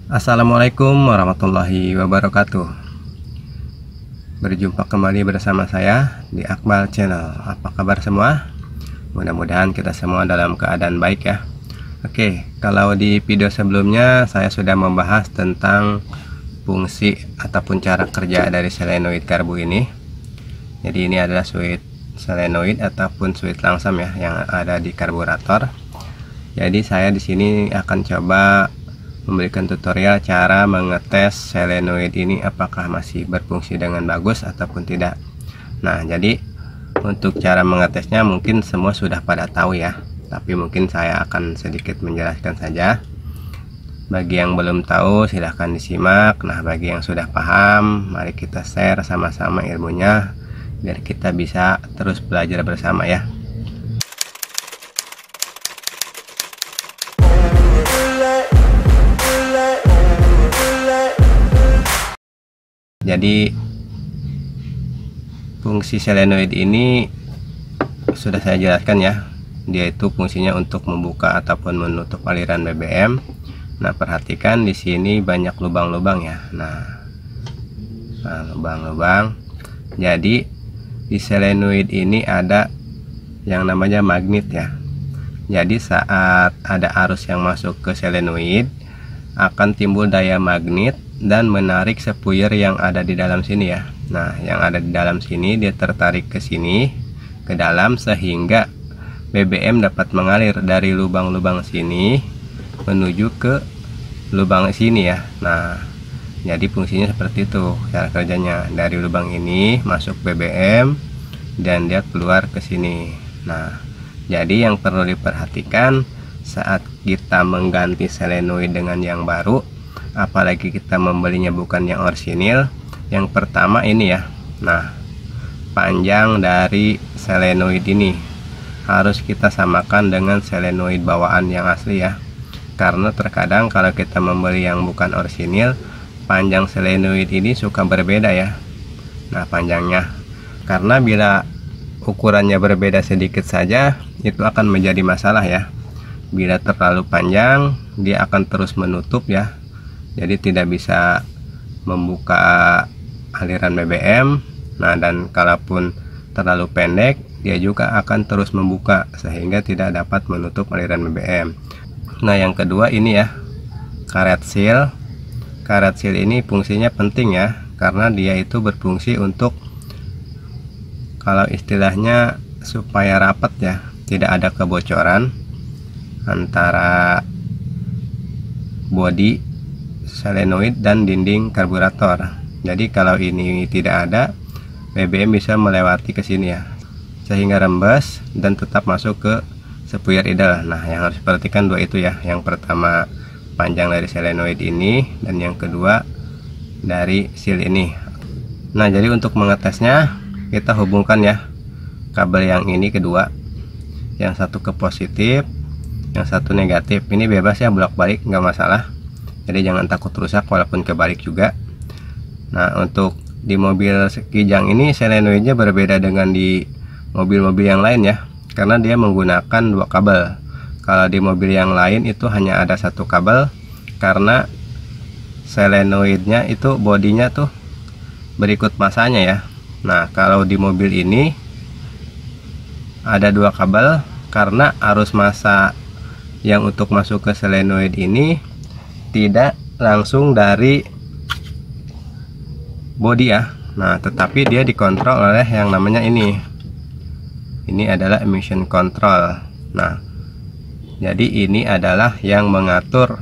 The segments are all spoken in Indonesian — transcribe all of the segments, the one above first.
Assalamualaikum warahmatullahi wabarakatuh. Berjumpa kembali bersama saya di Akmal Channel. Apa kabar semua? Mudah-mudahan kita semua dalam keadaan baik ya. Oke, kalau di video sebelumnya saya sudah membahas tentang fungsi ataupun cara kerja dari solenoid karbu ini. Jadi ini adalah switch solenoid ataupun switch langsam ya yang ada di karburator. Jadi saya di sini akan coba memberikan tutorial cara mengetes solenoid ini apakah masih berfungsi dengan bagus ataupun tidak. Nah, jadi untuk cara mengetesnya mungkin semua sudah pada tahu ya, tapi mungkin saya akan sedikit menjelaskan saja. Bagi yang belum tahu silahkan disimak. Nah, bagi yang sudah paham, mari kita share sama-sama ilmunya biar kita bisa terus belajar bersama ya. Jadi fungsi solenoid ini sudah saya jelaskan ya. Dia itu fungsinya untuk membuka ataupun menutup aliran BBM. Nah, perhatikan di sini banyak lubang-lubang ya. Nah, lubang-lubang. Jadi di solenoid ini ada yang namanya magnet ya. Jadi saat ada arus yang masuk ke solenoid akan timbul daya magnet dan menarik sepuyer yang ada di dalam sini ya. Nah, yang ada di dalam sini dia tertarik ke sini ke dalam sehingga BBM dapat mengalir dari lubang-lubang sini menuju ke lubang sini ya. Nah, jadi fungsinya seperti itu cara kerjanya. Dari lubang ini masuk BBM dan dia keluar ke sini. Nah, jadi yang perlu diperhatikan saat kita mengganti solenoid dengan yang baru, apalagi kita membelinya bukan yang orisinil, yang pertama ini ya. Nah, panjang dari solenoid ini harus kita samakan dengan solenoid bawaan yang asli ya. Karena terkadang kalau kita membeli yang bukan orisinil, panjang solenoid ini suka berbeda ya. Nah, panjangnya, karena bila ukurannya berbeda sedikit saja itu akan menjadi masalah ya. Bila terlalu panjang dia akan terus menutup ya, jadi tidak bisa membuka aliran BBM. Nah, dan kalaupun terlalu pendek dia juga akan terus membuka sehingga tidak dapat menutup aliran BBM. Nah, yang kedua ini ya, karet seal. Karet seal ini fungsinya penting ya, karena dia itu berfungsi untuk, kalau istilahnya, supaya rapat ya, tidak ada kebocoran antara bodi solenoid dan dinding karburator. Jadi kalau ini tidak ada, BBM bisa melewati ke sini ya, sehingga rembes dan tetap masuk ke sepuyer idle. Nah, yang harus diperhatikan dua itu ya. Yang pertama panjang dari solenoid ini, dan yang kedua dari seal ini. Nah, jadi untuk mengetesnya kita hubungkan ya kabel yang ini kedua, yang satu ke positif, yang satu negatif. Ini bebas ya, bolak-balik nggak masalah, jadi jangan takut rusak walaupun kebalik juga. Nah, untuk di mobil Kijang ini solenoidnya berbeda dengan di mobil-mobil yang lain ya, karena dia menggunakan dua kabel. Kalau di mobil yang lain itu hanya ada satu kabel, karena solenoidnya itu bodinya tuh berikut masanya ya. Nah, kalau di mobil ini ada dua kabel karena arus massa yang untuk masuk ke solenoid ini tidak langsung dari bodi ya. Nah, tetapi dia dikontrol oleh yang namanya ini. Ini adalah emission control. Nah, jadi ini adalah yang mengatur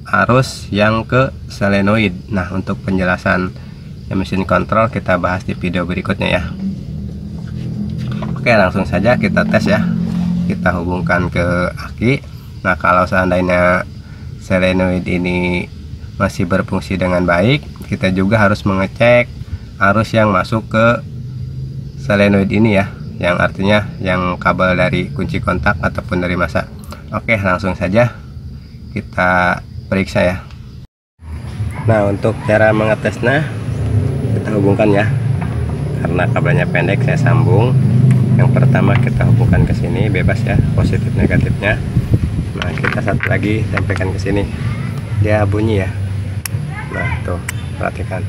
arus yang ke solenoid. Nah, untuk penjelasan emission control kita bahas di video berikutnya ya. Oke, langsung saja kita tes ya. Kita hubungkan ke aki. Nah, kalau seandainya solenoid ini masih berfungsi dengan baik, kita juga harus mengecek arus yang masuk ke solenoid ini ya, yang artinya yang kabel dari kunci kontak ataupun dari massa. Oke, langsung saja kita periksa ya. Nah, untuk cara mengetesnya kita hubungkan ya, karena kabelnya pendek saya sambung. Yang pertama kita hubungkan ke sini, bebas ya positif negatifnya. Nah, kita satu lagi tempelkan ke sini. dia bunyi ya. Nah tuh perhatikan.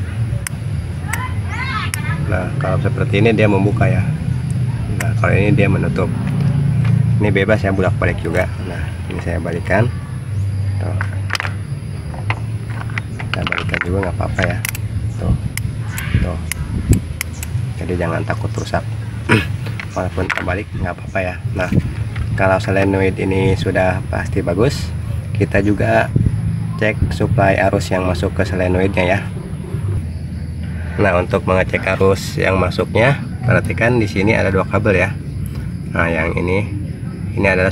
Nah kalau seperti ini dia membuka ya. Nah kalau ini dia menutup. Ini bebas ya bolak-balik juga. Nah ini saya balikan. Tuh. Saya balikan juga nggak apa-apa ya. Tuh. Tuh. Jadi jangan takut rusak. Walaupun terbalik nggak apa-apa ya. Nah kalau solenoid ini sudah pasti bagus, kita juga cek suplai arus yang masuk ke solenoidnya ya. Nah untuk mengecek arus yang masuknya, perhatikan di sini ada dua kabel ya. Nah yang ini adalah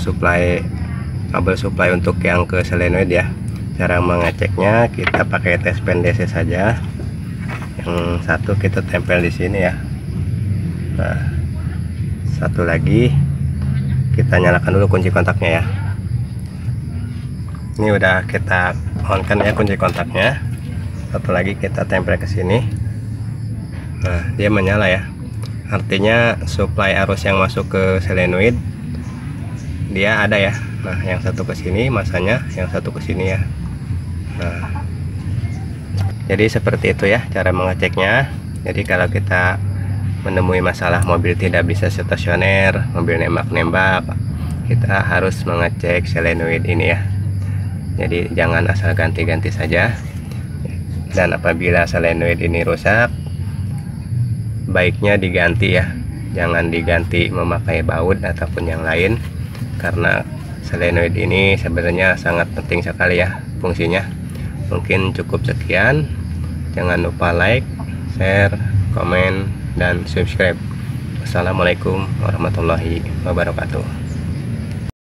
kabel suplai untuk yang ke solenoid ya. Cara mengeceknya kita pakai tes pen DC saja. Yang satu kita tempel di sini ya. Nah satu lagi kita nyalakan dulu kunci kontaknya ya. Ini udah kita on kan ya kunci kontaknya. Satu lagi kita tempel ke sini. Nah dia menyala ya, artinya suplai arus yang masuk ke solenoid dia ada ya. Nah yang satu ke sini masanya, yang satu ke sini ya. Nah jadi seperti itu ya cara mengeceknya. Jadi kalau kita menemui masalah mobil tidak bisa stasioner, mobil nembak-nembak, kita harus mengecek solenoid ini ya. Jadi jangan asal ganti-ganti saja. Dan apabila solenoid ini rusak, baiknya diganti ya, jangan diganti memakai baut ataupun yang lain, karena solenoid ini sebenarnya sangat penting sekali ya fungsinya. Mungkin cukup sekian, jangan lupa like, share, komen, dan subscribe. Wassalamualaikum warahmatullahi wabarakatuh.